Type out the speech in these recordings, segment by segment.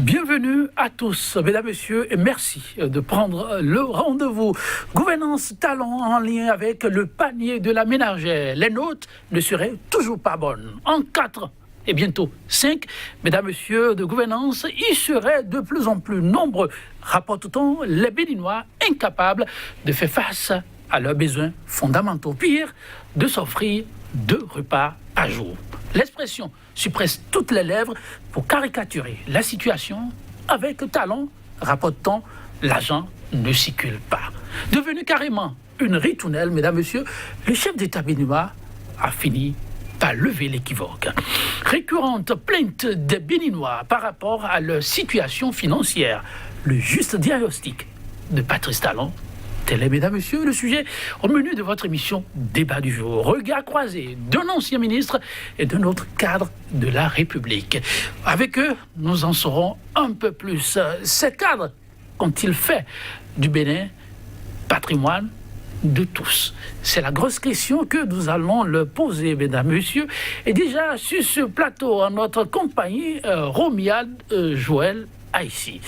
Bienvenue à tous, mesdames, messieurs, et merci de prendre le rendez-vous. Gouvernance talent en lien avec le panier de la ménagère. Les notes ne seraient toujours pas bonnes. En 4 et bientôt 5, mesdames, messieurs de gouvernance, ils seraient de plus en plus nombreux, rapporte-t-on les Béninois incapables de faire face à leurs besoins fondamentaux. Pire, de s'offrir 2 repas à jour. L'expression sur presque toutes les lèvres pour caricaturer la situation avec talent, rapporte-t-on, l'argent ne circule pas. Devenu carrément une ritournelle, mesdames, messieurs, le chef d'État béninois a fini par lever l'équivoque. Récurrente plainte des Béninois par rapport à leur situation financière, le juste diagnostic de Patrice Talon. Tel est, mesdames, messieurs, le sujet au menu de votre émission Débat du jour. Regard croisé d'un ancien ministre et d'un autre cadre de la République. Avec eux, nous en saurons un peu plus. Ces cadres ont-ils fait du Bénin patrimoine de tous? C'est la grosse question que nous allons leur poser, mesdames, messieurs. Et déjà, sur ce plateau, en notre compagnie, Romuald Joël Haïssi,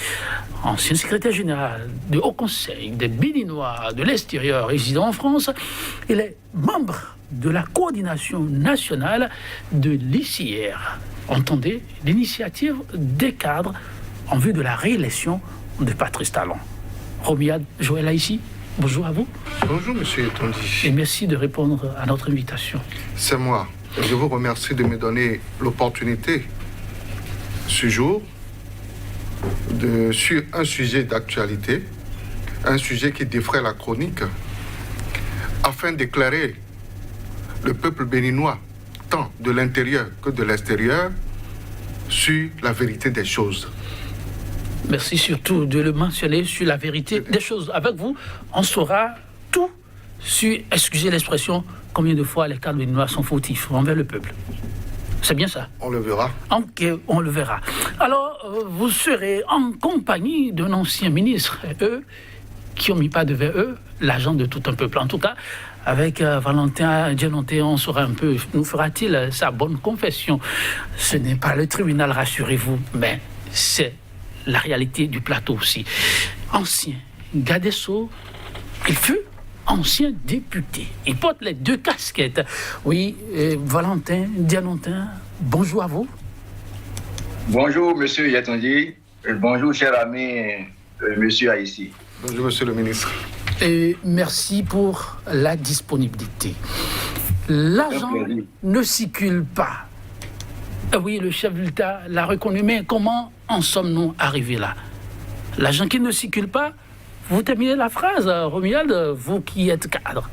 ancien secrétaire général du Haut Conseil des Béninois de l'extérieur résidant en France. Il est membre de la coordination nationale de l'ICR. Entendez l'initiative des cadres en vue de la réélection de Patrice Talon. Romuald Joël Haïssi, bonjour à vous. Bonjour, monsieur Tondi. Et merci de répondre à notre invitation. C'est moi. Je vous remercie de me donner l'opportunité ce jour sur un sujet d'actualité, un sujet qui défraie la chronique, afin d'éclairer le peuple béninois, tant de l'intérieur que de l'extérieur, sur la vérité des choses. Merci surtout de le mentionner sur la vérité des choses. Avec vous, on saura tout sur, excusez l'expression, combien de fois les cadres béninois sont fautifs envers le peuple. C'est bien ça? On le verra. Ok, on le verra. Alors, vous serez en compagnie d'un ancien ministre, eux, qui ont mis pas devant eux l'agent de tout un peuple. En tout cas, avec Valentin Djenonté, on saura un peu, nous fera-t-il sa bonne confession. Ce n'est pas le tribunal, rassurez-vous, mais c'est la réalité du plateau aussi. Ancien garde des Sceaux, il fut ancien député. Il porte les 2 casquettes. Oui, Valentin Djenonté, bonjour à vous. Bonjour, monsieur Yatondi. Bonjour, cher ami, monsieur Haïssi. Bonjour, monsieur le ministre. Et merci pour la disponibilité. L'argent ne circule pas. Oui, le chef de l'État l'a reconnu, mais comment en sommes-nous arrivés là? L'argent qui ne circule pas, vous terminez la phrase, Romuald, vous qui êtes cadre.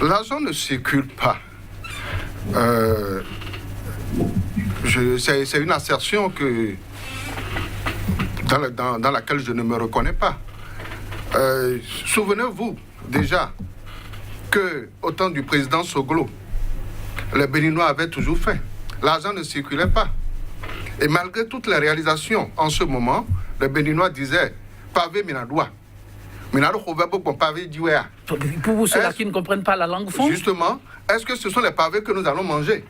L'argent ne circule pas. C'est une assertion dans laquelle je ne me reconnais pas. Souvenez-vous déjà qu'au temps du président Soglo, les Béninois avaient toujours faim. L'argent ne circulait pas. Et malgré toutes les réalisations en ce moment, les Béninois disaient « pavé minadoua ». Pour vous, ceux-là qui ne comprennent pas la langue fond. Justement, est-ce que ce sont les pavés que nous allons manger?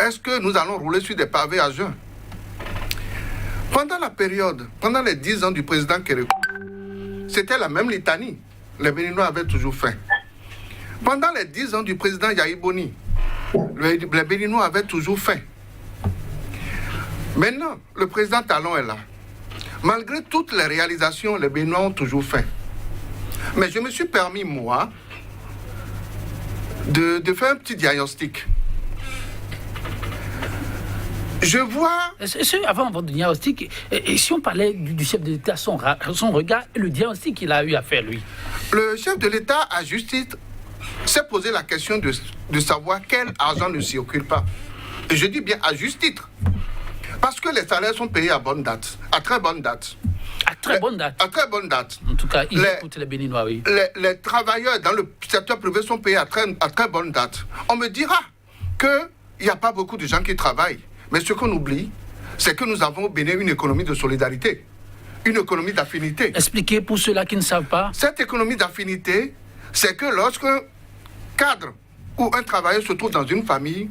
Est-ce que nous allons rouler sur des pavés à jeun? Pendant les 10 ans du président Kérékou, c'était la même litanie. Les Béninois avaient toujours faim. Pendant les 10 ans du président Yahi Boni, les Béninois avaient toujours faim. Maintenant, le président Talon est là. Malgré toutes les réalisations, les Béninois ont toujours faim. Mais je me suis permis, moi, de faire un petit diagnostic. Je vois... Avant votre diagnostic, si on parlait du chef de l'État, son regard et le diagnostic qu'il a eu à faire, lui. Le chef de l'État, à juste titre, s'est posé la question de savoir quel argent ne circule pas. Et je dis bien à juste titre. Parce que les salaires sont payés à bonne date, à très bonne date. À très bonne date. À très bonne date. En tout cas, ils écoutent les Béninois, oui. Les travailleurs dans le secteur privé sont payés à très bonne date. On me dira qu'il n'y a pas beaucoup de gens qui travaillent. Mais ce qu'on oublie, c'est que nous avons au Bénin une économie de solidarité, une économie d'affinité. Expliquez pour ceux-là qui ne savent pas. Cette économie d'affinité, c'est que lorsqu'un cadre ou un travailleur se trouve dans une famille,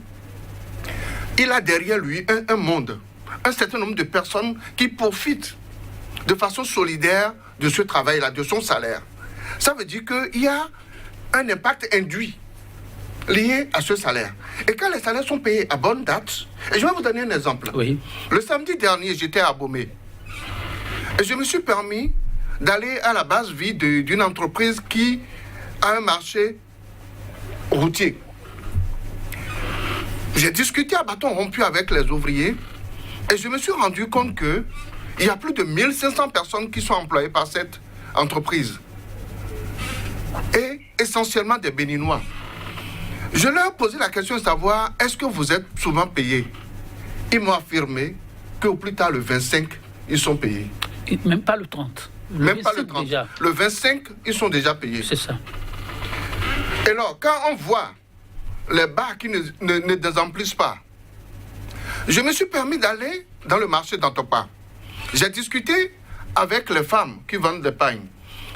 il a derrière lui un monde un certain nombre de personnes qui profitent de façon solidaire de ce travail-là, de son salaire. Ça veut dire qu'il y a un impact induit lié à ce salaire. Et quand les salaires sont payés à bonne date, et je vais vous donner un exemple. Oui. Le samedi dernier, j'étais à Abomey. Et je me suis permis d'aller à la base vie d'une entreprise qui a un marché routier. J'ai discuté à bâton rompu avec les ouvriers et je me suis rendu compte qu'il y a plus de 1500 personnes qui sont employées par cette entreprise. Et essentiellement des Béninois. Je leur ai posé la question de savoir, est-ce que vous êtes souvent payés? Ils m'ont affirmé qu'au plus tard, le 25, ils sont payés. Et même pas le 30. Même pas le 30. Déjà. Le 25, ils sont déjà payés. C'est ça. Et alors, quand on voit les bars qui ne désemplissent pas, je me suis permis d'aller dans le marché d'Antopa. J'ai discuté avec les femmes qui vendent des pagnes,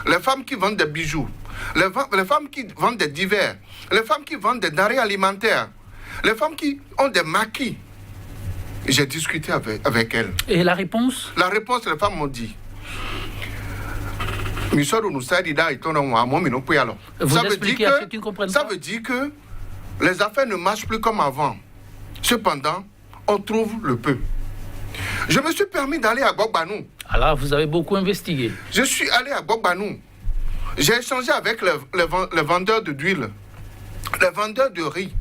les femmes qui vendent des bijoux, les femmes qui vendent des divers, les femmes qui vendent des denrées alimentaires, les femmes qui ont des maquis. J'ai discuté avec elles. Et la réponse? La réponse, les femmes m'ont dit. Vous Ça expliquez à ceux qui ne comprennent pas. veut dire que les affaires ne marchent plus comme avant. Cependant, on trouve le peu. Je me suis permis d'aller à Gbagbanou. Alors, vous avez beaucoup investigué. Je suis allé à Gbagbanou. J'ai échangé avec les vendeurs d'huile, les vendeurs de riz,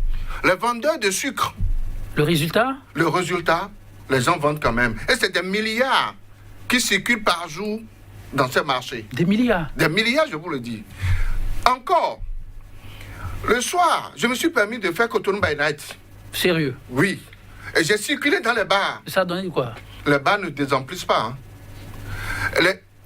les vendeurs de sucre. Le résultat? Le résultat, les gens vendent quand même. Et c'est des milliards qui circulent par jour dans ces marchés. Des milliards? Des milliards, je vous le dis. Encore, le soir, je me suis permis de faire Cotonou by Night. Sérieux? Oui. Et j'ai circulé dans les bars. Ça a donné quoi? Les bars ne désemplissent pas.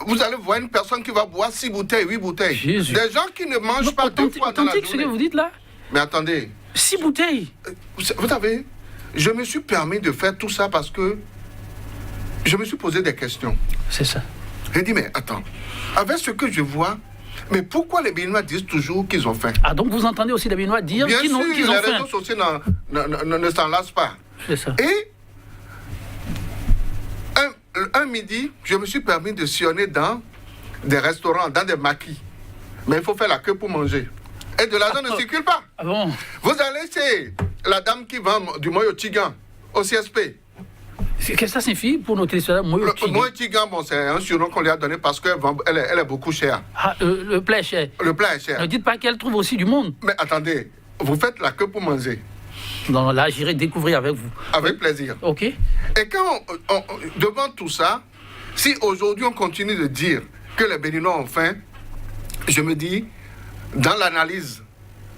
Vous allez voir une personne qui va boire 6 bouteilles, 8 bouteilles. Jésus. Des gens qui ne mangent pas 2 fois dans la Authentique ce que journée. vous dites là? Mais attendez, 6 bouteilles? vous savez, je me suis permis de faire tout ça parce que je me suis posé des questions. C'est ça. J'ai dit, mais attends, avec ce que je vois, mais pourquoi les Béninois disent toujours qu'ils ont faim? Ah, donc vous entendez aussi les Béninois dire Bien qu'ils sûr, ont les faim? réseaux sociaux ne s'en lassent pas. C'est ça. Et un midi, je me suis permis de sillonner dans des restaurants, dans des maquis. Mais il faut faire la queue pour manger. Et de l'argent ne circule pas. Ah bon? Vous allez chez la dame qui vend du moyo tigan au CSP. Qu'est-ce que ça signifie pour nos téléspectateurs? Le moyo tigan, bon, c'est un surnom qu'on lui a donné parce qu'elle est beaucoup chère. Ah, le plat est cher. Le plat est cher. Ne dites pas qu'elle trouve aussi du monde. Mais attendez, vous faites la queue pour manger. Non, là, j'irai découvrir avec vous. Avec plaisir. OK. Et quand devant tout ça, si aujourd'hui on continue de dire que les Béninois ont faim, je me dis, dans l'analyse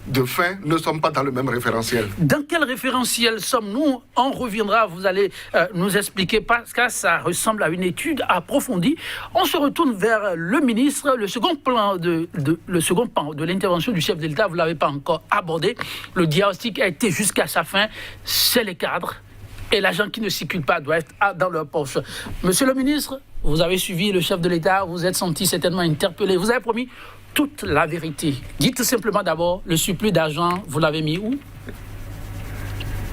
de faim, nous ne sommes pas dans le même référentiel. Dans quel référentiel sommes-nous? On reviendra, vous allez nous expliquer, parce que ça ressemble à une étude approfondie. On se retourne vers le ministre. Le second pan de l'intervention du chef de l'État, vous ne l'avez pas encore abordé. Le diagnostic a été jusqu'à sa fin. C'est les cadres. Et l'argent qui ne circule pas doit être dans leur poche. Monsieur le ministre, vous avez suivi le chef de l'État, vous êtes senti certainement interpellé. Vous avez promis toute la vérité. Dites simplement d'abord, le surplus d'argent, vous l'avez mis où?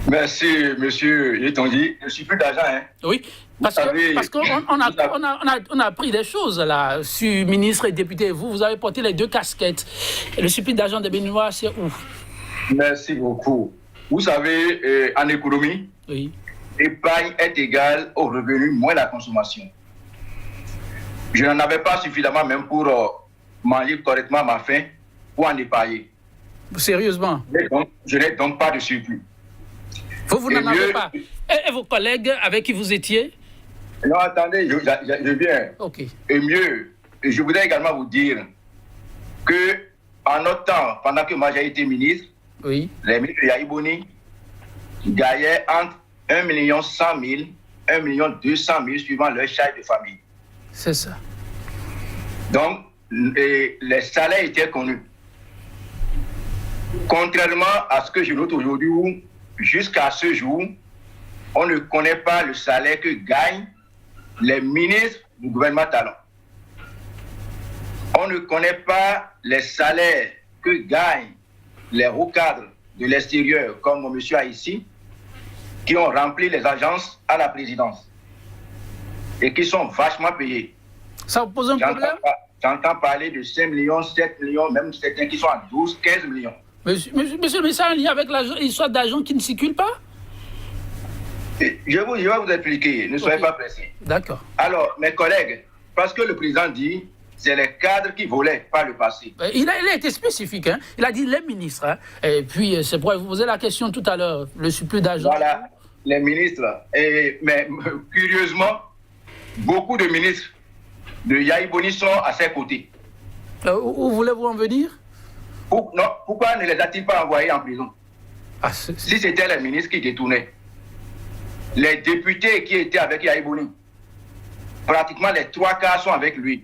Merci, monsieur Yetongi. Le surplus d'argent, hein? Oui, parce qu'on a appris des choses là, sur ministre et député. Vous avez porté les 2 casquettes. Et le surplus d'argent des Béninois, c'est où? Merci beaucoup. Vous savez, en économie, Oui. l'épargne est égale au revenu moins la consommation. Je n'en avais pas suffisamment même pour manger correctement ma faim ou en épargner. Sérieusement? Je n'ai donc pas de surplus. Vous n'en avez pas? Et vos collègues avec qui vous étiez? Non, attendez, je viens. OK. Et mieux, je voudrais également vous dire que en notre temps, pendant que moi j'ai été ministre, Oui. les ministres de Yaïboni gagnaient entre 1 100 000, 1 200 000 suivant leur charge de famille. C'est ça. Donc, les salaires étaient connus. Contrairement à ce que je note aujourd'hui, où jusqu'à ce jour, on ne connaît pas le salaire que gagnent les ministres du gouvernement Talon. On ne connaît pas les salaires que gagnent les hauts cadres de l'extérieur, comme M. Haïssi, qui ont rempli les agences à la présidence. et qui sont vachement payés. Ça vous pose un problème? J'entends parler de 5 millions, 7 millions, même certains qui sont à 12, 15 millions. Monsieur, mais ça a un lien avec l'histoire d'argent qui ne circule pas? Je vais vous expliquer, ne soyez pas pressés. D'accord. Alors, mes collègues, parce que le président dit c'est les cadres qui volaient par le passé. Il a été spécifique, hein? Il a dit les ministres. Hein? Et puis, c'est pour vous poser la question tout à l'heure, le surplus d'argent. Voilà, les ministres. Mais curieusement, beaucoup de ministres de Yahi Boni sont à ses côtés. Où voulez-vous en venir? Pourquoi ne les a-t-il pas envoyés en prison? Si c'était les ministres qui détournaient, les députés qui étaient avec Yahi Boni, pratiquement les 3/4 sont avec lui.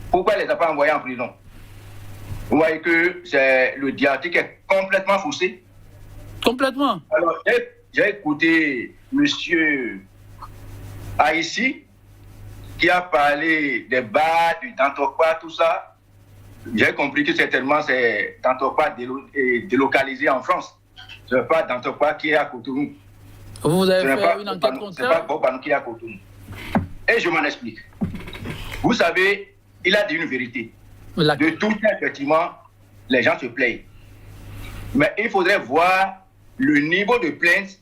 Pourquoi il ne les a pas envoyés en prison? Vous voyez que le dialectique est complètement faussé. Complètement. Alors, j'ai écouté M. Haïssi, qui a parlé des bars, du Dantokwa, tout ça. J'ai compris que certainement c'est Dantokwa délocalisé en France. Ce n'est pas Dantokwa qui est à Cotonou. Vous avez fait une enquête contraire? Ce n'est pas Bobanou qui est à Cotonou. Et je m'en explique. Vous savez, il a dit une vérité. De tout ça, effectivement, les gens se plaignent. Mais il faudrait voir le niveau de plainte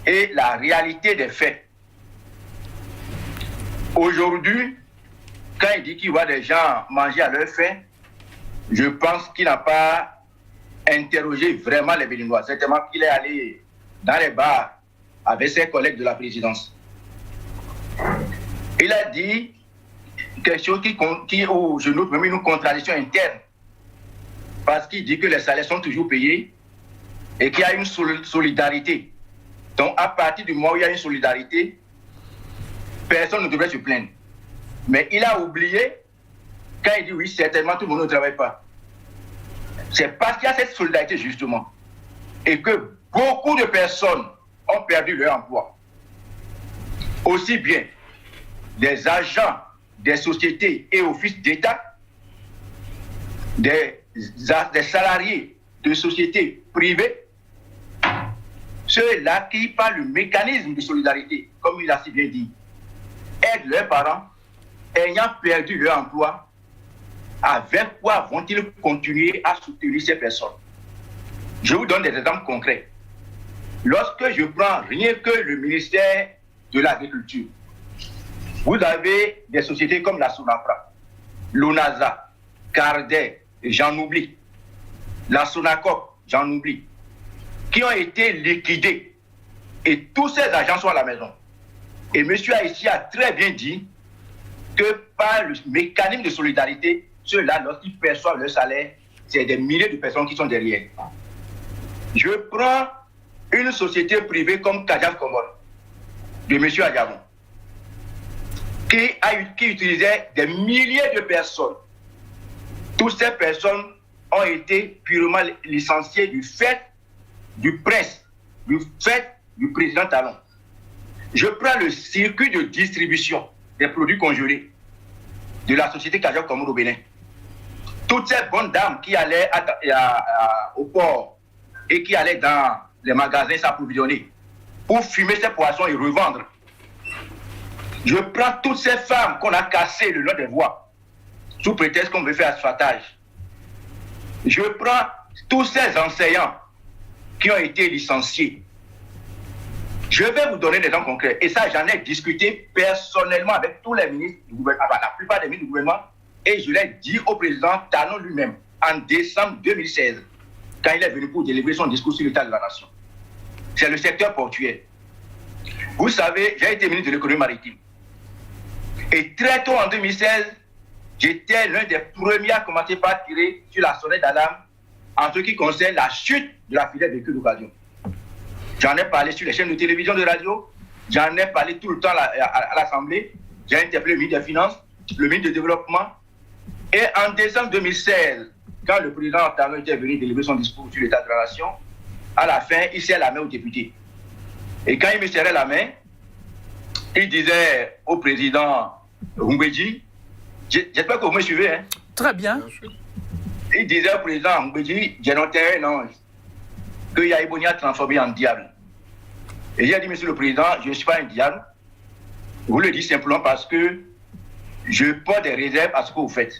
et la réalité des faits. Aujourd'hui, quand il dit qu'il voit des gens manger à leur faim, je pense qu'il n'a pas interrogé vraiment les Béninois. Certainement qu'il est allé dans les bars avec ses collègues de la présidence. Il a dit quelque chose où je note même une contradiction interne. Parce qu'il dit que les salaires sont toujours payés et qu'il y a une solidarité. Donc, à partir du moment où il y a une solidarité, personne ne devrait se plaindre. Mais il a oublié, quand il dit oui, certainement tout le monde ne travaille pas. C'est parce qu'il y a cette solidarité, justement, et que beaucoup de personnes ont perdu leur emploi. Aussi bien des agents des sociétés et offices d'État, des salariés de sociétés privées, ceux-là qui, par le mécanisme de solidarité, comme il a si bien dit, aident leurs parents, ayant perdu leur emploi, avec quoi vont-ils continuer à soutenir ces personnes? Je vous donne des exemples concrets. Lorsque je prends rien que le ministère de l'Agriculture, vous avez des sociétés comme la Sonafra, l'ONASA, Cardet, j'en oublie, la Sonacop, j'en oublie, qui ont été liquidés. Et tous ces agents sont à la maison. Et M. Haïssi a très bien dit que par le mécanisme de solidarité, ceux-là, lorsqu'ils perçoivent leur salaire, c'est des milliers de personnes qui sont derrière. Je prends une société privée comme Kajaf Komor, de M. Adjamon, qui utilisait des milliers de personnes. Toutes ces personnes ont été purement licenciées du fait du presse, du fait du président Talon. Je prends le circuit de distribution des produits congelés de la société Kajaf Komor au Bénin. Toutes ces bonnes dames qui allaient au port et qui allaient dans les magasins s'approvisionner pour fumer ces poissons et revendre. Je prends toutes ces femmes qu'on a cassées le long des voies sous prétexte qu'on veut faire asphaltage. Je prends tous ces enseignants qui ont été licenciés. Je vais vous donner des exemples concrets. Et ça, j'en ai discuté personnellement avec tous les ministres du gouvernement, la plupart des ministres du gouvernement, et je l'ai dit au président Talon lui-même en décembre 2016, quand il est venu pour délivrer son discours sur l'état de la nation. C'est le secteur portuaire. Vous savez, j'ai été ministre de l'économie maritime. Et très tôt en 2016, j'étais l'un des premiers à commencer par tirer sur la sonnette d'alarme en ce qui concerne la chute de la filière véhicule d'occasion. J'en ai parlé sur les chaînes de télévision, de radio, j'en ai parlé tout le temps à l'Assemblée, j'ai interpellé le ministre des Finances, le ministre du Développement. Et en décembre 2016, quand le président Talon était venu délivrer son discours sur l'état de la nation, à la fin, il serrait la main aux députés. Et quand il me serrait la main, il disait au président Ngweji, j'espère que vous me suivez. Hein? Très bien. Il disait au président Ngweji, j'ai noté un ange, que Yahi Boni a transformé en diable. Et j'ai dit, monsieur le président, je ne suis pas un diable. vous le dites simplement parce que je porte des réserves à ce que vous faites.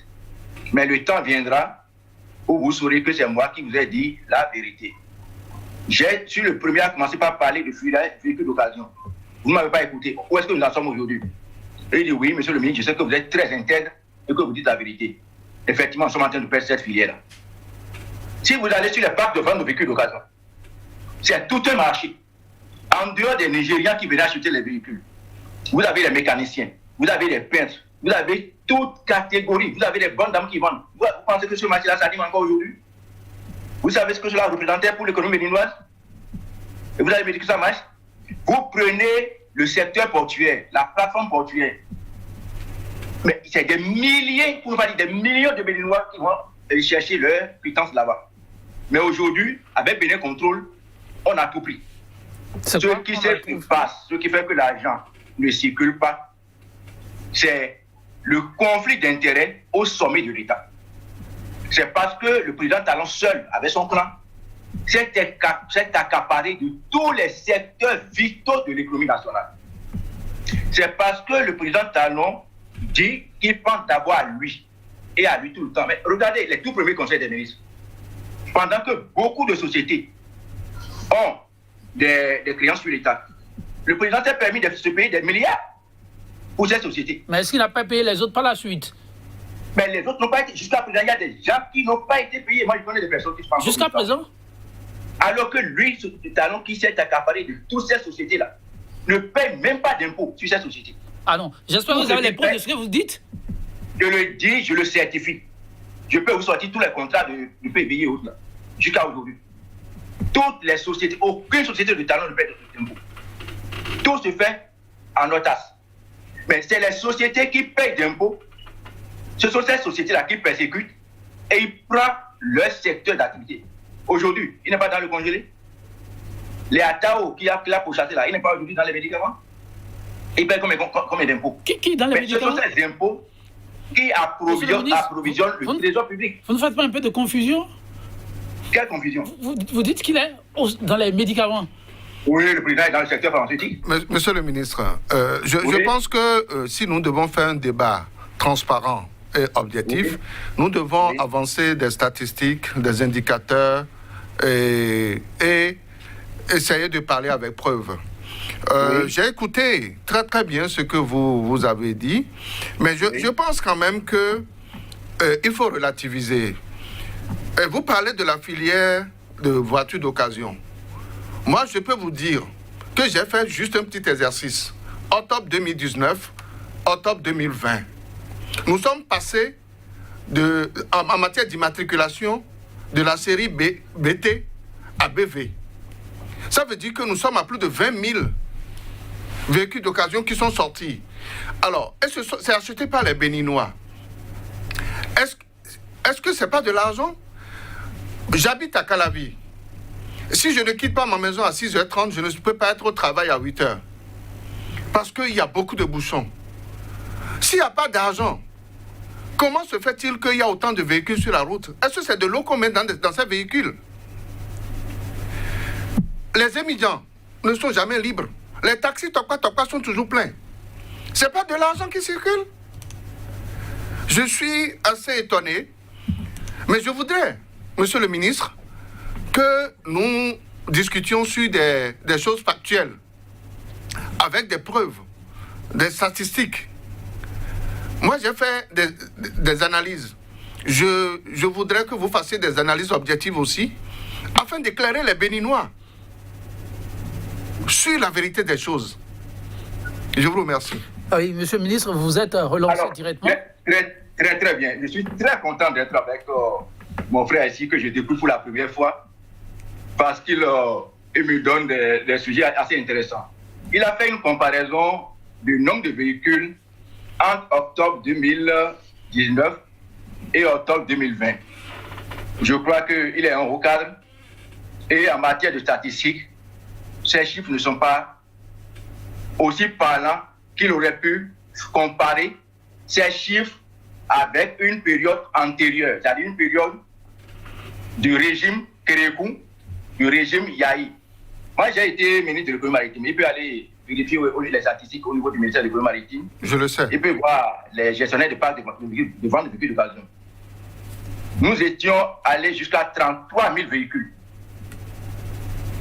Mais le temps viendra où vous saurez que c'est moi qui vous ai dit la vérité. Je suis le premier à commencer par parler de véhicule d'occasion. Vous ne m'avez pas écouté. Où est-ce que nous en sommes aujourd'hui? Et il dit oui, monsieur le ministre, je sais que vous êtes très intègre et que vous dites la vérité. Effectivement, nous sommes en train de perdre cette filière-là. Si vous allez sur les parcs de vente de véhicules d'occasion, c'est tout un marché. En dehors des Nigérians qui venaient acheter les véhicules, vous avez les mécaniciens, vous avez les peintres, vous avez toute catégorie, vous avez les bonnes dames qui vendent. Vous pensez que ce marché-là s'anime encore aujourd'hui? Vous savez ce que cela représentait pour l'économie béninoise? Et vous allez me dire que ça marche? Vous prenez le secteur portuaire, la plateforme portuaire. Mais c'est des milliers, pour ne pas dire des millions de Béninois qui vont chercher leur quittance là-bas. Mais aujourd'hui, avec Bénin Contrôle, on a tout pris. Ce qui se passe, ce qui fait que l'argent ne circule pas, c'est le conflit d'intérêts au sommet de l'État. C'est parce que le président Talon seul, avec son clan, s'est accaparé de tous les secteurs vitaux de l'économie nationale. C'est parce que le président Talon dit qu'il pense d'abord à lui et à lui tout le temps. Mais regardez les tout premiers conseils des ministres. Pendant que beaucoup de sociétés ont des créances sur l'État, le président s'est permis de se payer des milliards pour ces sociétés. Mais est-ce qu'il n'a pas payé les autres par la suite? Mais les autres n'ont pas été. Jusqu'à présent, il y a des gens qui n'ont pas été payés. Moi, je connais des personnes qui se pensent. Jusqu'à présent? Alors que lui, ce talon qui s'est accaparé de toutes ces sociétés-là, ne paye même pas d'impôts sur ces sociétés. Ah non, j'espère que vous avez les preuves de ce que vous dites. Je le dis, je le certifie. Je peux vous sortir tous les contrats de PBI et autres, jusqu'à aujourd'hui. Toutes les sociétés, aucune société de talent ne paye d'impôts. Tout se fait en notas. Mais c'est les sociétés qui payent d'impôts. Ce sont ces sociétés-là qui persécutent et ils prennent leur secteur d'activité. Aujourd'hui, il n'est pas dans le congelé. Les Atao qui a pourchassé là, il n'est pas aujourd'hui dans les médicaments. Il paye combien d'impôts? Qui dans les médicaments? Ce sont ces impôts qui approvisionnent le trésor public. Vous ne faites pas un peu de confusion? Quelle confusion? Vous dites qu'il est dans les médicaments. Oui, le président est dans le secteur pharmaceutique. Monsieur le ministre, je pense que si nous devons faire un débat transparent et objectif, nous devons avancer des statistiques, des indicateurs et essayer de parler avec preuve. J'ai écouté très très bien ce que vous avez dit, mais je pense quand même que il faut relativiser. Vous parlez de la filière de voitures d'occasion. Moi, je peux vous dire que j'ai fait juste un petit exercice. Octobre 2019, octobre 2020. Nous sommes passés en matière d'immatriculation de la série BT à BV. Ça veut dire que nous sommes à plus de 20 000 véhicules d'occasion qui sont sortis. Alors, est-ce que c'est acheté par les Béninois? Est-ce que c'est pas de l'argent? J'habite à Calavi. Si je ne quitte pas ma maison à 6h30, je ne peux pas être au travail à 8h. Parce qu'il y a beaucoup de bouchons. S'il n'y a pas d'argent, comment se fait-il qu'il y a autant de véhicules sur la route? Est-ce que c'est de l'eau qu'on met dans ces véhicules? Les émigrants ne sont jamais libres. Les taxis Toka sont toujours pleins. Ce n'est pas de l'argent qui circule. Je suis assez étonné, mais je voudrais, monsieur le ministre, que nous discutions sur des choses factuelles, avec des preuves, des statistiques. Moi, j'ai fait des analyses. Je voudrais que vous fassiez des analyses objectives aussi, afin d'éclairer les Béninois sur la vérité des choses. Je vous remercie. Ah oui, monsieur le ministre, vous êtes relancé directement. Très bien. Je suis très content d'être avec mon frère ici, que je découvre pour la première fois, parce qu'il me donne des sujets assez intéressants. Il a fait une comparaison du nombre de véhicules entre octobre 2019 et octobre 2020. Je crois qu'il est en haut cadre. Et en matière de statistiques, ces chiffres ne sont pas aussi parlants qu'il aurait pu comparer ces chiffres avec une période antérieure, c'est-à-dire une période du régime Kérékou, du régime Yahi. Moi, j'ai été ministre de l'économie maritime. Il peut aller vérifier les statistiques au niveau du ministère de l'économie maritime. Je le sais. Il peut voir les gestionnaires de parcs de vente de véhicules d'occasion. Nous étions allés jusqu'à 33 000 véhicules.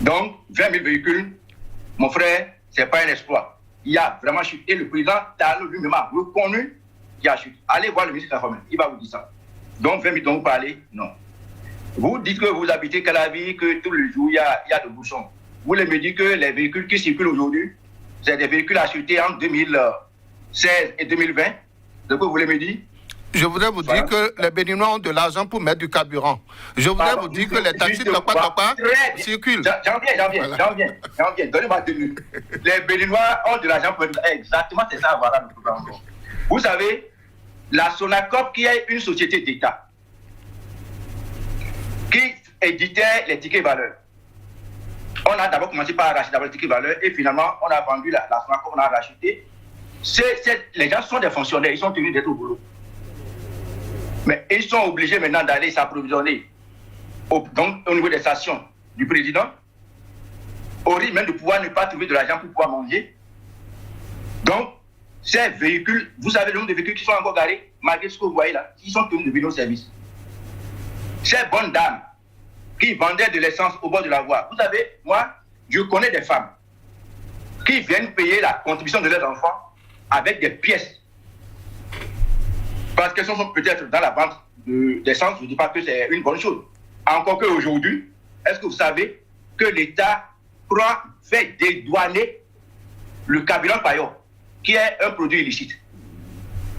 Donc, 20 000 véhicules, mon frère, ce n'est pas un exploit. Il a vraiment chuté. Et le président Talon lui-même a reconnu qu'il a chuté. Allez voir le ministre informel, il va vous dire ça. Donc, 20 000 dont vous parlez, non. Vous dites que vous habitez Calavi, que tous les jours, il y a de bouchons. Vous voulez me dire que les véhicules qui circulent aujourd'hui, c'est des véhicules achetés en 2016 et 2020. C'est ce que vous voulez me dire? Je voudrais vous dire que les Béninois ont de l'argent pour mettre du carburant. Je voudrais vous dire que les taxis de Papa circulent. J'en viens. Donnez-moi 2 minutes. Les Béninois ont de l'argent pour... Exactement, c'est ça, voilà le programme. Vous savez, la Sonacop, qui est une société d'État, qui éditait les tickets valeurs. On a d'abord commencé par racheter les tickets valeurs et finalement, on a vendu la Sonacop, on a racheté. Les gens sont des fonctionnaires, ils sont tenus d'être au boulot. Mais ils sont obligés maintenant d'aller s'approvisionner au niveau des stations du président, au risque même de pouvoir ne pas trouver de l'argent pour pouvoir manger. Donc, ces véhicules, vous savez le nombre de véhicules qui sont encore garés, malgré ce que vous voyez là, ils sont tenus de venir au service. Ces bonnes dames qui vendaient de l'essence au bord de la voie, vous savez, moi, je connais des femmes qui viennent payer la contribution de leurs enfants avec des pièces. Parce qu'elles sont peut-être dans la vente d'essence, je ne dis pas que c'est une bonne chose. Encore qu'aujourd'hui, est-ce que vous savez que l'État fait dédouaner le carburant paillot, qui est un produit illicite.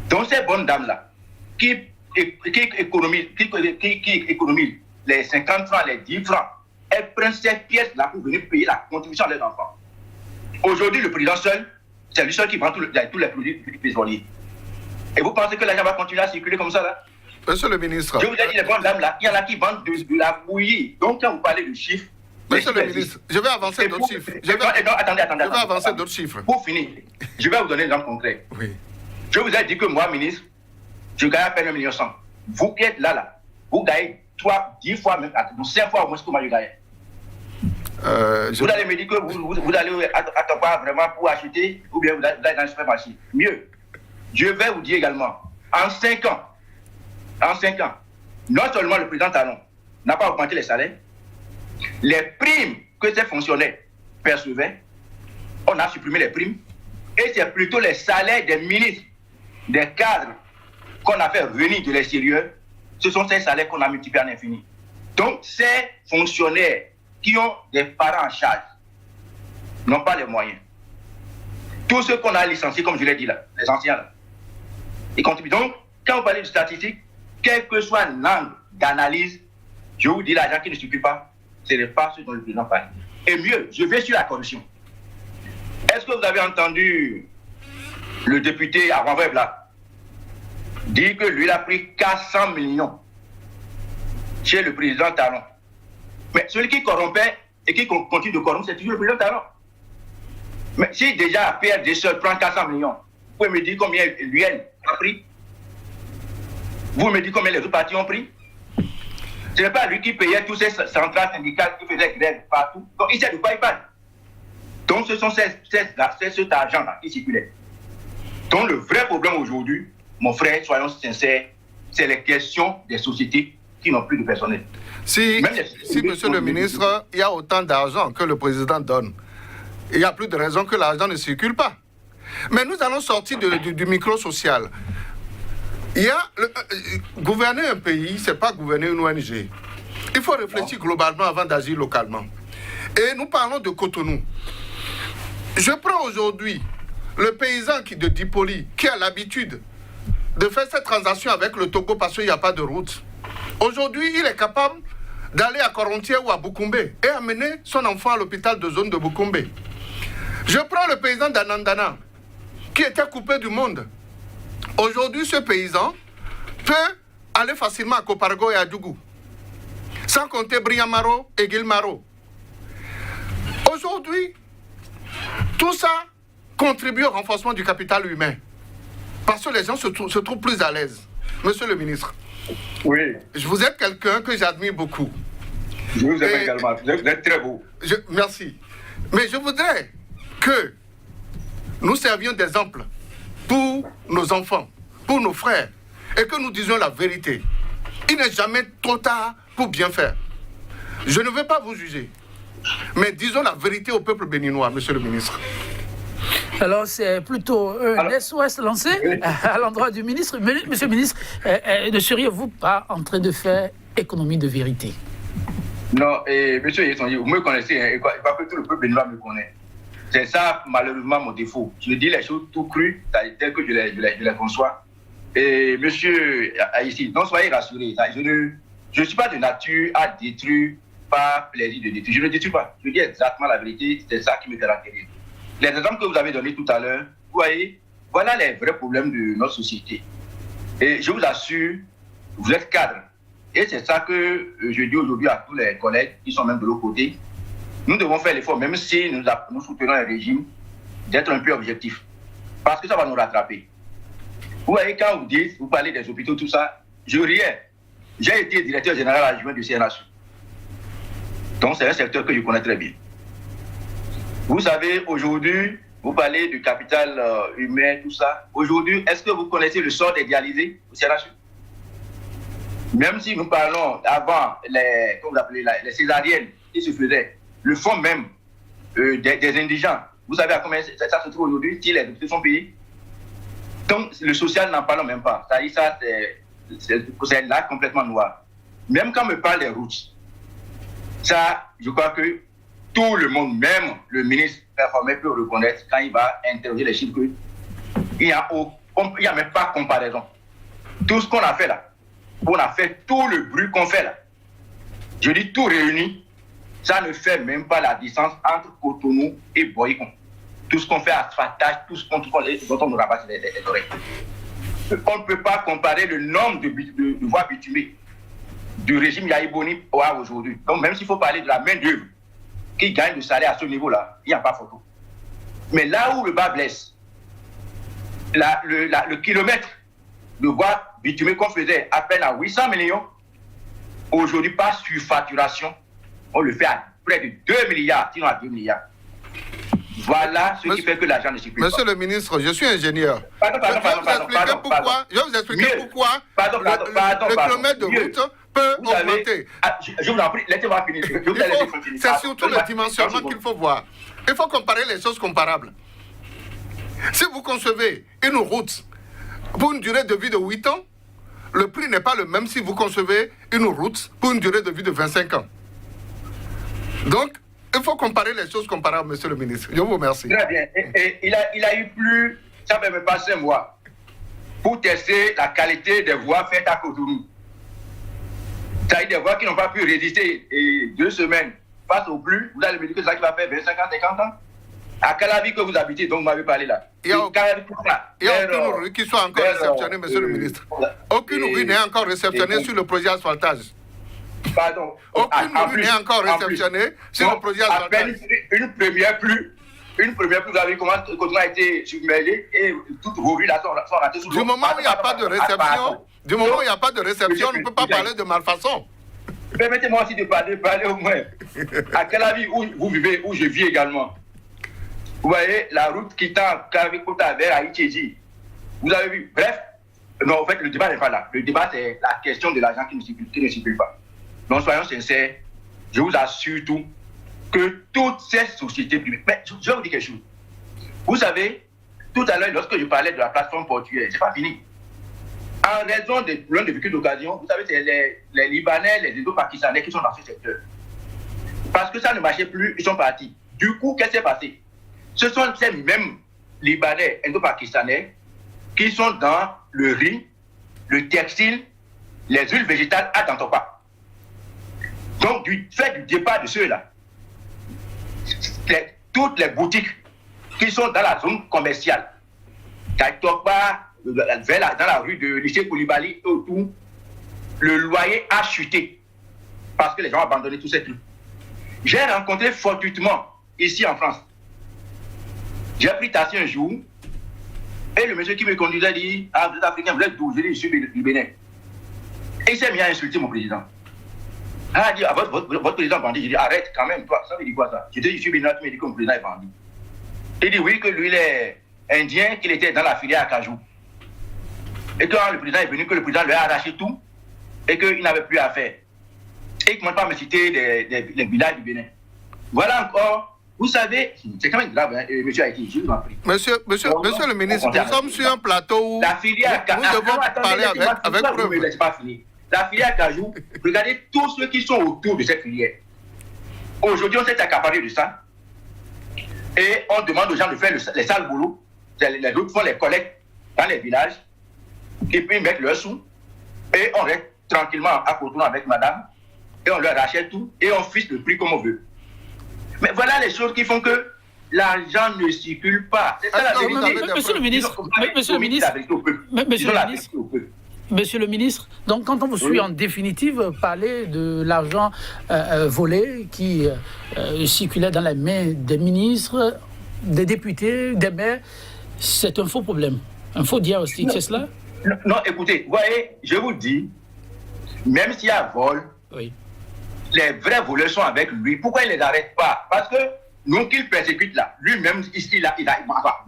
Donc ces bonnes dames-là, qui économisent les 50 francs, les 10 francs, elles prennent ces pièces-là pour venir payer la contribution à leurs enfants. Aujourd'hui, le président seul, c'est lui seul qui vend tous les produits pétroliers. Et vous pensez que l'argent va continuer à circuler comme ça là? Monsieur le ministre. Je vous ai dit, les bonnes dames là, il y en a qui vendent de la bouillie. Donc quand vous parlez de chiffres. Monsieur le ministre, je vais avancer d'autres chiffres. Attendez. Je vais avancer d'autres chiffres. Pour finir, je vais vous donner un exemple concret. Oui. Je vous ai dit que moi, ministre, je gagne à peine 1,1 million. Vous qui êtes là, vous gagnez 10 fois, même 5 fois au moins ce que moi je gagne. Vous allez me dire que vous allez à Topa vraiment pour acheter, ou bien vous allez dans le supermarché. Mieux, je vais vous dire également, en 5 ans, non seulement le président Talon n'a pas augmenté les salaires, les primes que ces fonctionnaires percevaient, on a supprimé les primes, et c'est plutôt les salaires des ministres, des cadres qu'on a fait venir de l'extérieur, ce sont ces salaires qu'on a multipliés à l'infini. Donc ces fonctionnaires qui ont des parents en charge n'ont pas les moyens. Tous ceux qu'on a licenciés, comme je l'ai dit là, les anciens là, ils contribuent. Donc, quand vous parlez de statistiques, quelle que soit l'angle d'analyse, je vous dis l'argent qui ne suffit pas, ce n'est pas ce dont le président parle. Et mieux, je vais sur la corruption. Est-ce que vous avez entendu le député Aranveb là dire que lui il a pris 400 millions chez le président Talon? Mais celui qui corrompait et qui continue de corrompre, c'est toujours le président Talon. Mais si déjà PRD seul prend 400 millions, vous pouvez me dire combien l'UN a pris? Vous me dites combien les autres partis ont pris? Ce n'est pas lui qui payait tous ces centrales syndicales qui faisaient grève partout. Donc il sait de quoi il parle. Donc ce sont cet argent-là qui circulait. Donc le vrai problème aujourd'hui, mon frère, soyons sincères, c'est les questions des sociétés qui n'ont plus de personnel. Si monsieur le ministre, il y a autant d'argent que le président donne, il n'y a plus de raison que l'argent ne circule pas. Mais nous allons sortir du micro-social. Gouverner un pays, ce n'est pas gouverner une ONG. Il faut réfléchir globalement avant d'agir localement. Et nous parlons de Cotonou. Je prends aujourd'hui le paysan de Dipoli qui a l'habitude de faire cette transaction avec le Togo parce qu'il n'y a pas de route. Aujourd'hui, il est capable d'aller à Corontier ou à Bukumbe et amener son enfant à l'hôpital de zone de Bukumbe. Je prends le paysan d'Anandana qui était coupé du monde. Aujourd'hui, ce paysan peut aller facilement à Kopargo et à Djougou, sans compter Briamaro et Guilmaro. Aujourd'hui, tout ça contribue au renforcement du capital humain, parce que les gens se trouvent plus à l'aise. Monsieur le ministre, oui. Vous êtes quelqu'un que j'admire beaucoup. Je vous aime également, vous êtes très beau. Merci. Mais je voudrais que nous servions d'exemple pour nos enfants, pour nos frères, et que nous disions la vérité. Il n'est jamais trop tard pour bien faire. Je ne vais pas vous juger, mais disons la vérité au peuple béninois, monsieur le ministre. Alors, c'est plutôt un SOS lancé à l'endroit du ministre. Monsieur le ministre, ne seriez-vous pas en train de faire économie de vérité? Non, monsieur Yessonji, vous me connaissez, et quoi que tout le peuple béninois me connaît. C'est ça, malheureusement, mon défaut. Je dis les choses tout crues, telles que je les conçois. Et monsieur ici, non, soyez rassurés. Je ne suis pas de nature à détruire par plaisir de détruire. Je ne détruis pas. Je dis exactement la vérité, c'est ça qui me caractérise. Les exemples que vous avez donnés tout à l'heure, vous voyez, voilà les vrais problèmes de notre société. Et je vous assure, vous êtes cadre. Et c'est ça que je dis aujourd'hui à tous les collègues qui sont même de l'autre côté. Nous devons faire l'effort, même si nous soutenons un régime, d'être un peu objectif. Parce que ça va nous rattraper. Vous voyez, quand vous parlez des hôpitaux, tout ça, je riais. J'ai été directeur général adjoint du CNHU. Donc c'est un secteur que je connais très bien. Vous savez, aujourd'hui, vous parlez du capital humain, tout ça. Aujourd'hui, est-ce que vous connaissez le sort des dialysés au CNHU? Même si nous parlons avant les césariennes qui se faisaient, le fonds même des indigents, vous savez à combien ça se trouve aujourd'hui si les hôpitaux sont payés? Donc, le social, n'en parlons même pas. Ça, c'est là complètement noir. Même quand on me parle des routes, ça, je crois que tout le monde, même le ministre informé, peut reconnaître quand il va interroger les chiffres qu'il n'y a même pas de comparaison. Tout ce qu'on a fait là, on a fait tout le bruit qu'on fait là. Je dis tout réuni, ça ne fait même pas la distance entre Cotonou et Boycon. Tout ce qu'on fait à asphaltage, tout ce dont on nous rabasse les oreilles. On ne peut pas comparer le nombre de voies bitumées du régime Yaïboni aujourd'hui. Donc même s'il faut parler de la main-d'œuvre qui gagne le salaire à ce niveau-là, il n'y a pas photo. Mais là où le bas blesse, le kilomètre de voies bitumées qu'on faisait à peine à 800 millions, aujourd'hui par surfacturation, on le fait à près de 2 milliards, sinon à 2 milliards. Voilà ce qui fait que l'argent ne circule pas. Monsieur le ministre, je suis ingénieur. Je vais vous expliquer pourquoi le kilomètre de route peut augmenter. Je vous en prie, laissez-moi finir. C'est surtout le dimensionnement qu'il faut voir. Il faut comparer les choses comparables. Si vous concevez une route pour une durée de vie de 8 ans, le prix n'est pas le même si vous concevez une route pour une durée de vie de 25 ans. Donc, il faut comparer les choses comparables, monsieur le ministre. Je vous remercie. Très bien. Et il a eu plus, ça fait même pas 5 mois, pour tester la qualité des voies faites à Cotonou. Ça a eu des voies qui n'ont pas pu résister 2 semaines face au plus. Vous allez me dire que ça qui va faire 25 ans, 50 ans. À Calavi que vous habitez, donc vous m'avez parlé là. Il n'y a aucune rue qui soit encore réceptionnée, monsieur le ministre. Aucune rue n'est encore réceptionnée sur le projet asphaltage. Pardon. Aucune rue n'est encore réceptionnée sur le projet asphaltage. Une première pluie, vous avez vu comment Cotonou a été submergé et toutes vos rues là sont ratées sous l'eau. Du moment où il n'y a pas de réception, on ne peut pas parler de malfaçon. Permettez-moi aussi de parler au moins. À Calavi, où vous vivez, où je vis également. Vous voyez la route quittant Calavi-Kota vers Haïti. Vous avez vu. Bref, non, en fait, le débat n'est pas là. Le débat, c'est la question de l'argent qui ne circule pas. Donc, soyons sincères, je vous assure tout que toutes ces sociétés privées. Mais je vais vous dire quelque chose. Vous savez, tout à l'heure, lorsque je parlais de la plateforme portuaire, c'est pas fini. En raison des problèmes de véhicules d'occasion, vous savez, c'est les Libanais, les Indo-Pakistanais qui sont dans ce secteur. Parce que ça ne marchait plus, ils sont partis. Du coup, qu'est-ce qui s'est passé? Ce sont ces mêmes Libanais, Indo-Pakistanais qui sont dans le riz, le textile, les huiles végétales à Dantopa. Donc, du fait du départ de ceux-là, toutes les boutiques qui sont dans la zone commerciale, Dantopa, dans la rue de lycée Koulibaly et autour, le loyer a chuté parce que les gens ont abandonné tous ces trucs. J'ai rencontré fortuitement ici en France. J'ai pris taxi un jour et le monsieur qui me conduisait dit: ah, vous êtes africain, vous êtes d'où? Je dis: je suis du Bénin. Et il s'est mis à insulter mon président. Ah, il dit: ah, votre président bandit. J'ai dit: arrête quand même, toi, ça veut dire quoi ça? Je dis: je suis béninois, tu me dis que mon président est bandit. Il dit: oui, que lui, il est indiens qu'il était dans la filière Acajou. Et quand le président est venu, que le président lui a arraché tout et qu'il n'avait plus à faire. Et il ne commence pas à me citer les villages du Bénin. Voilà encore, vous savez, c'est quand même grave, hein, monsieur Haïti, je vous en prie. Monsieur le ministre, nous sommes sur un plateau où la filière nous devons parler avec preuve. La filière Cajou, regardez tous ceux qui sont autour de cette filière. Aujourd'hui, on s'est accaparé de ça. Et on demande aux gens de faire les sales boulots. Les autres font les collectes dans les villages. Et puis ils mettent leurs sous. Et on reste tranquillement à côté avec madame. Et on leur rachète tout. Et on fixe le prix comme on veut. Mais voilà les choses qui font que l'argent ne circule pas. C'est ça la vérité. Monsieur le ministre, donc quand on vous suit en définitive parler de l'argent volé qui circulait dans les mains des ministres, des députés, des maires, c'est un faux problème, un faux diagnostic, c'est cela? Non, écoutez, vous voyez, je vous dis, même s'il y a vol, oui, les vrais voleurs sont avec lui. Pourquoi il ne les arrête pas? Parce que nous qu'il persécute là, lui-même,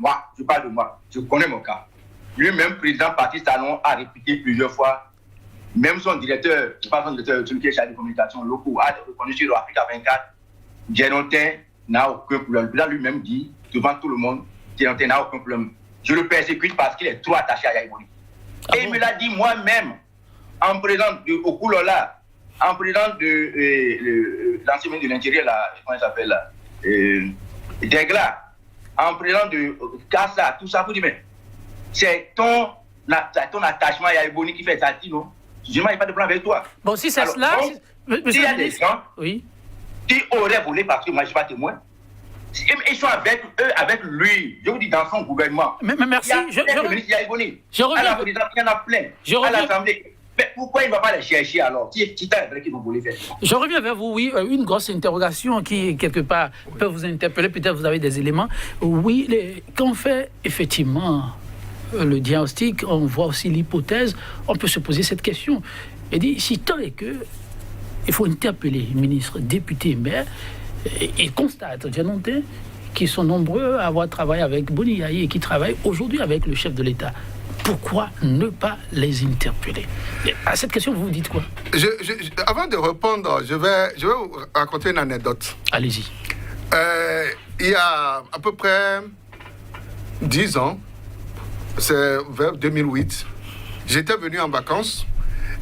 moi, je parle de moi, je connais mon cas. Lui-même, président Patrice Talon, a répliqué plusieurs fois. Même son directeur, je parle de son directeur, celui qui est chargé de communication locaux, a reconnu sur Africa 24, Djenontin n'a aucun problème. Le président lui-même dit, devant tout le monde, Djenontin n'a aucun problème. Je le persécute parce qu'il est trop attaché à Yaya Boni. Et il me l'a dit moi-même, en présence de Okulola, en présence de l'ancien ministre de l'Intérieur, comment il s'appelle là, Degla, en présence de Kassa, tout ça, vous dites, mais c'est ton attachement à Yaya Boni qui fait ça, non? Je n'ai pas de plan avec toi. Bon, si c'est cela, s'il y a des gens qui auraient volé, parce que moi je ne suis pas témoin, ils sont avec eux, avec lui, je vous dis, dans son gouvernement. Mais merci, je reviens. À la présidence, il y en a plein. À l'Assemblée. Mais pourquoi il ne va pas les chercher alors? Si c'est vrai qu'ils vont voler faire. Je reviens vers vous, oui, une grosse interrogation qui, quelque part, peut vous interpeller, peut-être vous avez des éléments. Oui, quand on fait effectivement le diagnostic, on voit aussi l'hypothèse, on peut se poser cette question. Et dit, si tant est que il faut interpeller ministres, députés, maires, et constate, Djenontin, qui sont nombreux à avoir travaillé avec Boni Yaye et qui travaillent aujourd'hui avec le chef de l'État. Pourquoi ne pas les interpeller? Et à cette question, vous vous dites quoi? Avant de répondre, je vais vous raconter une anecdote. Allez-y. Il y a à peu près 10 ans, c'est vers 2008, j'étais venu en vacances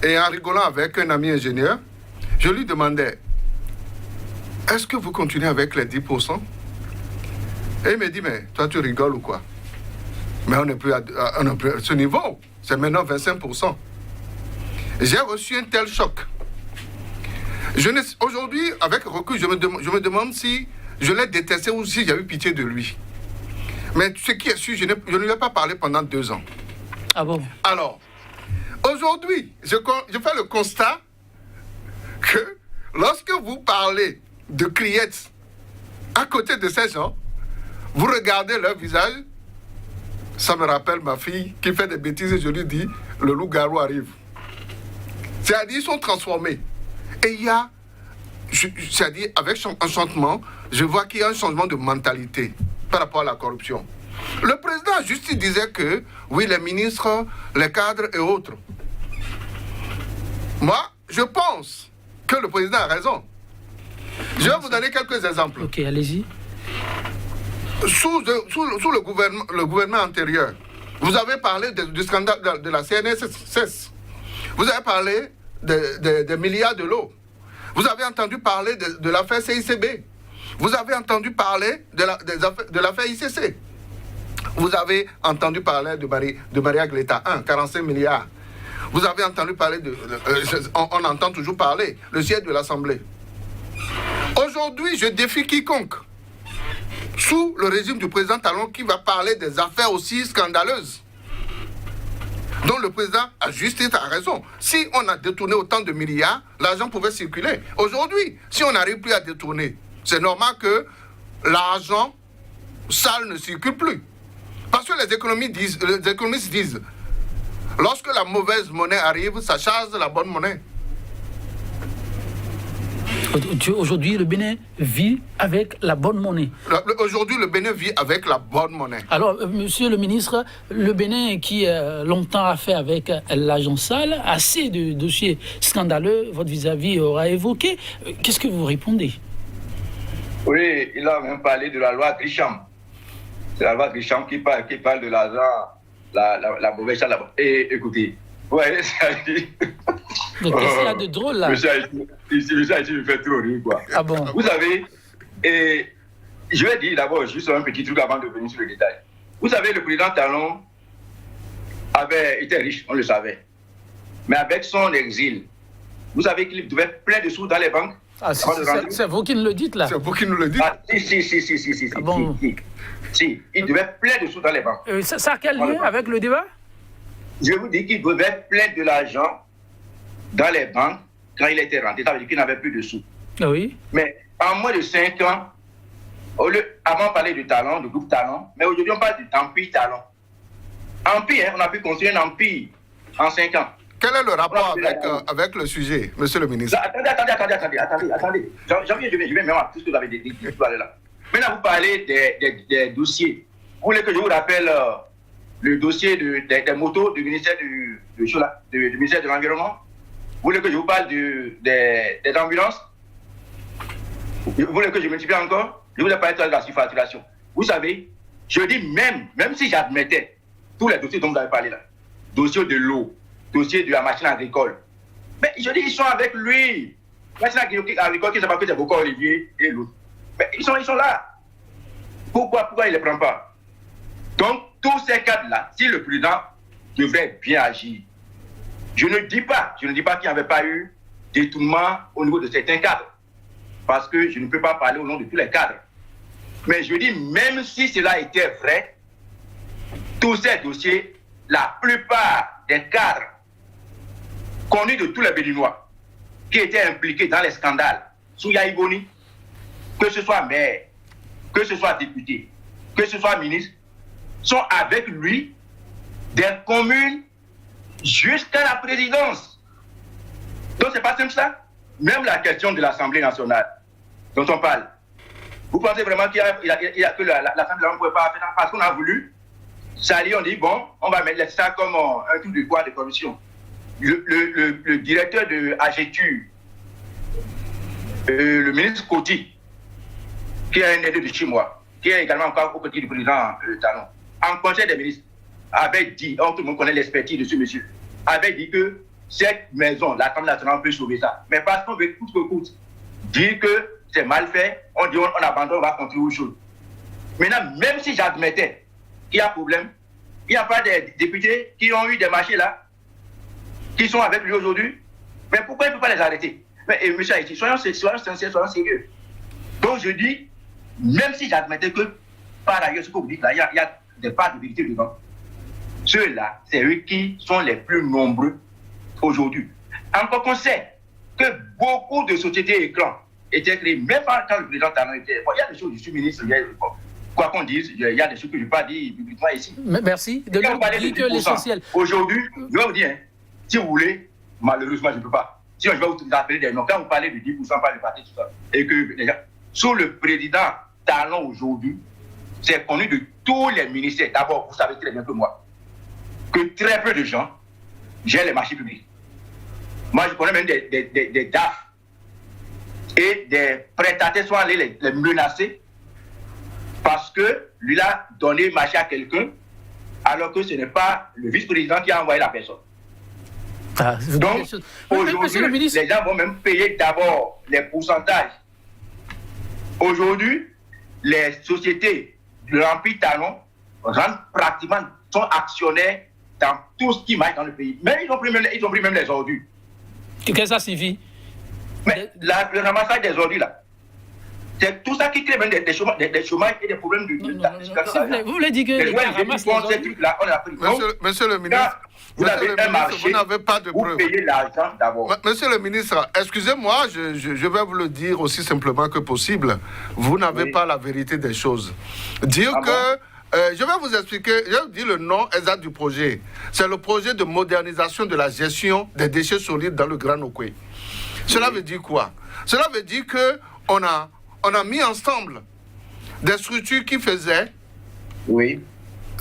et en rigolant avec un ami ingénieur, je lui demandais, est-ce que vous continuez avec les 10%? Et il me dit, mais toi tu rigoles ou quoi? Mais on n'est plus à ce niveau, c'est maintenant 25%. J'ai reçu un tel choc. Aujourd'hui, avec recul, je me demande si je l'ai détesté ou si j'ai eu pitié de lui. Mais ce qui est sûr, je ne lui ai pas parlé pendant 2 ans. Ah bon? Alors, aujourd'hui, je fais le constat que lorsque vous parlez de cliettes à côté de ces gens, vous regardez leur visage, ça me rappelle ma fille qui fait des bêtises et je lui dis, le loup-garou arrive. C'est-à-dire, ils sont transformés. Et il y a, c'est-à-dire, avec son enchantement, je vois qu'il y a un changement de mentalité par rapport à la corruption. Le président de la justice disait que, oui, les ministres, les cadres et autres. Moi, je pense que le président a raison. Je vais vous donner quelques exemples. Ok, allez-y. Sous le gouvernement antérieur, vous avez parlé du scandale de la CNSS. Vous avez parlé des milliards de l'eau. Vous avez entendu parler de l'affaire CICB. Vous avez entendu parler de l'affaire ICC. Vous avez entendu parler de Maria Gleta 1, 45 milliards. Vous avez entendu parler on entend toujours parler, le siège de l'Assemblée. Aujourd'hui, je défie quiconque, sous le régime du président Talon, qui va parler des affaires aussi scandaleuses, dont le président a justice a raison. Si on a détourné autant de milliards, l'argent pouvait circuler. Aujourd'hui, si on n'arrive plus à détourner, c'est normal que l'argent sale ne circule plus. Parce que les économistes disent, lorsque la mauvaise monnaie arrive, ça chasse la bonne monnaie. Aujourd'hui, le Bénin vit avec la bonne monnaie. Aujourd'hui, le Bénin vit avec la bonne monnaie. Alors, monsieur le ministre, le Bénin qui longtemps a fait avec l'agent Sall, assez de dossiers scandaleux, votre vis-à-vis aura évoqué. Qu'est-ce que vous répondez? Oui, il a même parlé de la loi Grisham. C'est la loi Grisham qui parle de l'argent, la mauvaise chose. Et écoutez, ouais, ça dit. Donc, qu'est-ce qu'il y a de drôle là? Monsieur Haïti me fait trop rire, quoi. Ah bon? Vous savez, et je vais dire d'abord juste un petit truc avant de venir sur le détail. Vous savez, le président Talon était riche, on le savait. Mais avec son exil, vous savez qu'il devait plein de sous dans les banques. Ah, c'est vous qui nous le dites là. C'est vous qui nous le dites. Ah, si. Ah bon? Si, il devait plein de sous dans les banques. Ça a quel lien avec le débat? Je vous dis qu'il devait plein de l'argent dans les banques quand il était rentré. Ça veut dire qu'il n'avait plus de sous. Ah oui. Mais en moins de 5 ans, avant on parlait de Talon, du groupe Talon, mais aujourd'hui on parle d'Empire Talon. Empire, on a pu construire un empire en 5 ans. Quel est le rapport avec le sujet, monsieur le ministre? Attendez. Je vais même à tout ce que vous avez dit là. Maintenant, vous parlez des dossiers. Vous voulez que je vous rappelle le dossier des motos du ministère du ministère de l'Environnement? Vous voulez que je vous parle des ambulances? Vous voulez que je multiplie encore? Je vous ai parlé de la surfacturation. Vous savez, je dis même si j'admettais tous les dossiers dont vous avez parlé là, dossier de l'eau, dossier de la machine agricole, mais je dis ils sont avec lui. La machine agricole qui s'appelle beaucoup Olivier et l'autre. Mais ils sont là. Pourquoi il ne les prend pas? Donc, tous ces cadres-là, si le président devrait bien agir, je ne dis pas qu'il n'y avait pas eu détournement au niveau de certains cadres, parce que je ne peux pas parler au nom de tous les cadres. Mais je dis, même si cela était vrai, tous ces dossiers, la plupart des cadres connus de tous les Béninois qui étaient impliqués dans les scandales sous Yaïboni, que ce soit maire, que ce soit député, que ce soit ministre, sont avec lui des communes jusqu'à la présidence. Donc c'est pas simple ça. Même la question de l'Assemblée nationale dont on parle, vous pensez vraiment que l'Assemblée ne pouvait pas faire ça parce qu'on a voulu salir, on dit bon, on va mettre ça comme un truc de quoi de commission. Le directeur de AGETUR, le ministre Koti, qui est un aide de chez moi, qui est également encore au côté du président Talon, en conseil des ministres, avait dit, tout le monde connaît l'expertise de ce monsieur, avait dit que cette maison, l'Assemblée nationale peut sauver ça. Mais parce qu'on veut coûte que coûte dire que c'est mal fait, on dit on abandonne, on va continuer autre chose. Maintenant, même si j'admettais qu'il y a problème, il n'y a pas des députés qui ont eu des marchés là, qui sont avec lui aujourd'hui. Mais pourquoi il ne peut pas les arrêter? Mais monsieur Haïti, soyons sincères, soyons sérieux. Donc je dis, même si j'admettais que, par ailleurs, ce que vous dites là, il y a des parts de vérité dedans, ceux-là, c'est eux qui sont les plus nombreux aujourd'hui. Encore qu'on sait que beaucoup de sociétés écrans étaient créées, même quand le président Talon était... Bon, il y a des choses, je suis ministre, quoi qu'on dise, il y a des choses que je n'ai pas dit publiquement ici. Merci de nous dire que l'essentiel. Aujourd'hui, je vais vous dire, si vous voulez, malheureusement, je ne peux pas. Sinon, je vais vous appeler des noms. Quand vous parlez de 10%, pas de parti, tout ça, et que, déjà, sous le président Talon aujourd'hui, c'est connu de tous les ministères. D'abord, vous savez très bien que moi, que très peu de gens gèrent les marchés publics. Moi, je connais même des DAF et des prestataires sont allés les menacer parce que lui a donné marché à quelqu'un alors que ce n'est pas le vice-président qui a envoyé la personne. Ah, donc, aujourd'hui, les gens vont même payer d'abord les pourcentages. Aujourd'hui, les sociétés de l'Empire Talon sont actionnaires dans tout ce qui marche dans le pays. Mais ils ont pris même les ordures. Qu'est-ce que ça signifie? Mais le ramassage des ordures, là, c'est tout ça qui crée même des chômages et des problèmes de... Vous voulez dire que les gens ramassent les ordures? Monsieur le ministre, vous avez un marché, vous n'avez pas de preuves. Vous payez l'argent d'abord. Monsieur le ministre, excusez-moi, je vais vous le dire aussi simplement que possible. Vous n'avez pas la vérité des choses. Dire que... je vais vous expliquer, je vais vous dire le nom exact du projet. C'est le projet de modernisation de la gestion des déchets solides dans le Grand Nokoué. Cela veut dire quoi? Cela veut dire qu'on a mis ensemble des structures qui faisaient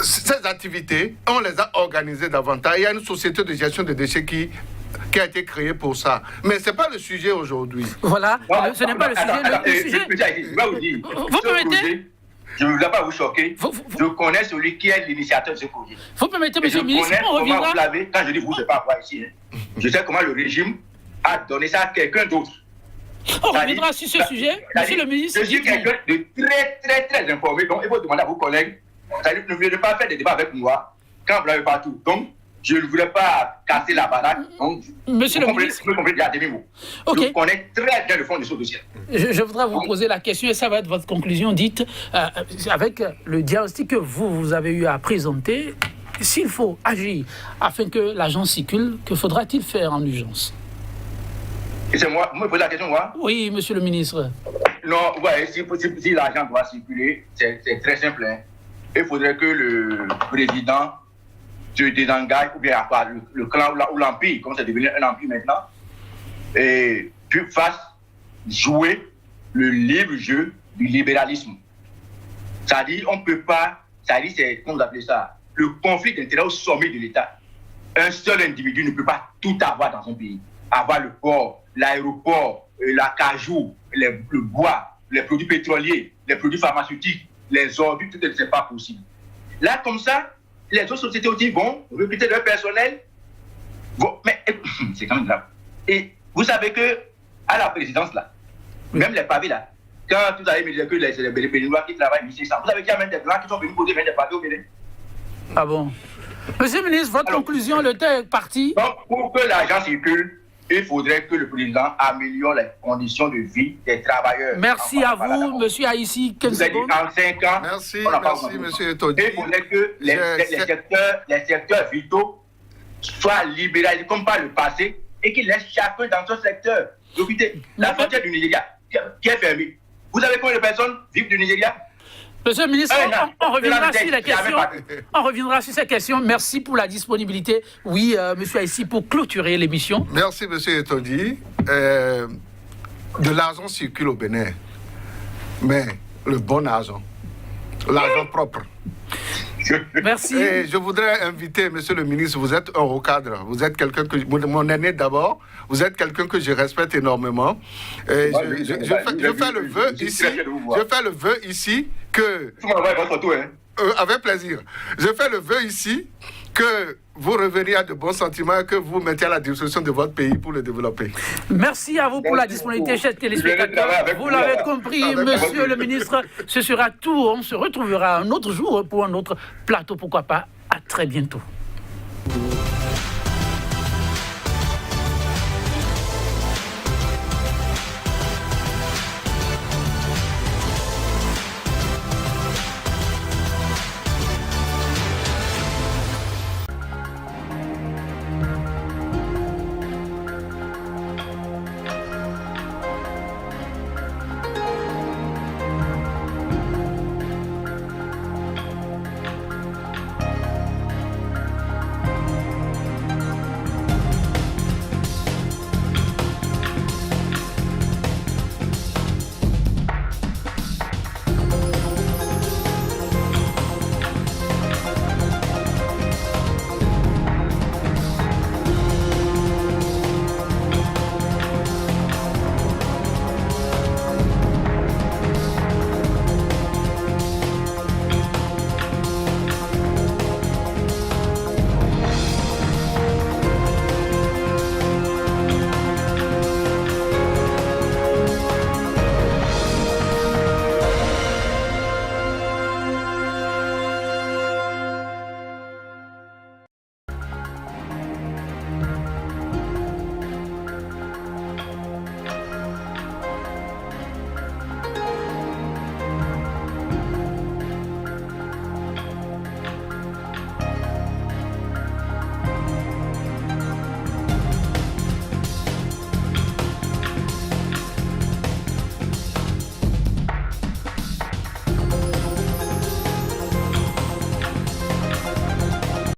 ces activités, on les a organisées davantage. Il y a une société de gestion des déchets qui a été créée pour ça. Mais ce n'est pas le sujet aujourd'hui. Voilà, ce n'est pas le sujet. Je vais vous dire, vous permettez? Je ne voudrais pas vous choquer. Je connais celui qui est l'initiateur de ce projet. Vous permettez, monsieur le ministre, on reviendra. Quand je dis vous, ce n'est pas moi ici. Je sais comment le régime a donné ça à quelqu'un d'autre. On reviendra sur ce sujet. Monsieur le ministre, je suis quelqu'un de très, très, très informé. Donc, il faut demander à vos collègues. Ne voulez pas faire des débats avec moi quand vous l'avez partout. Donc, je ne voulais pas casser la baraque. Donc, monsieur le ministre, je connais très bien le fond de ce dossier. Je voudrais vous poser la question, et ça va être votre conclusion. Dites, avec le diagnostic que vous avez eu à présenter, s'il faut agir afin que l'argent circule, que faudra-t-il faire en urgence? Et c'est moi, vous me posez la question, moi? Oui, monsieur le ministre. Non, ouais, si l'argent doit circuler, c'est très simple. Hein. Il faudrait que le président se désengage, ou bien le clan ou l'empire, comme c'est devenu un empire maintenant, et puis fasse jouer le libre jeu du libéralisme. C'est-à-dire, on ne peut pas, c'est-à-dire, c'est, comment vous appelez ça, le conflit d'intérêts au sommet de l'État. Un seul individu ne peut pas tout avoir dans son pays. Avoir le port, l'aéroport, la cajou, le bois, les produits pétroliers, les produits pharmaceutiques, les ordures, tout ce n'est pas possible. Là, comme ça, les autres sociétés aussi vont recruter leur personnel. Bon, mais c'est quand même grave. Et vous savez que à la présidence, là, même les pavés, là, quand vous avez me dit que c'est les Béninois qui travaillent ici, vous savez qu'il y a même des blancs qui sont venus poser des pavés au Bénin. Ah bon? Monsieur le ministre, votre conclusion, le temps est parti. Donc, pour que l'argent circule, il faudrait que le président améliore les conditions de vie des travailleurs. Merci à vous, monsieur Haïssi. Vous avez dit en 5 ans. Merci, monsieur Etodi. Il faudrait que les secteurs vitaux soient libéralisés comme par le passé et qu'ils laissent chacun dans son secteur. Écoutez, la frontière du Nigeria qui est fermée. Vous savez combien de personnes vivent du Nigeria? Monsieur le ministre, on reviendra sur la question. On reviendra sur ces questions. Merci pour la disponibilité. Oui, monsieur Haïssi, pour clôturer l'émission. Merci, monsieur Etodi. De l'argent circule au Bénin, mais le bon argent, l'argent propre. Merci. Et je voudrais inviter, monsieur le ministre, vous êtes un haut cadre, vous êtes quelqu'un que, mon aîné d'abord, vous êtes quelqu'un que je respecte énormément. Et je fais le vœu ici que... avec plaisir. Je fais le vœu ici que vous reveniez à de bons sentiments et que vous mettiez à la disposition de votre pays pour le développer. Merci à vous pour la disponibilité, chers téléspectateurs. Vous l'avez compris, monsieur le ministre, ce sera tout. On se retrouvera un autre jour pour un autre plateau, pourquoi pas. À très bientôt.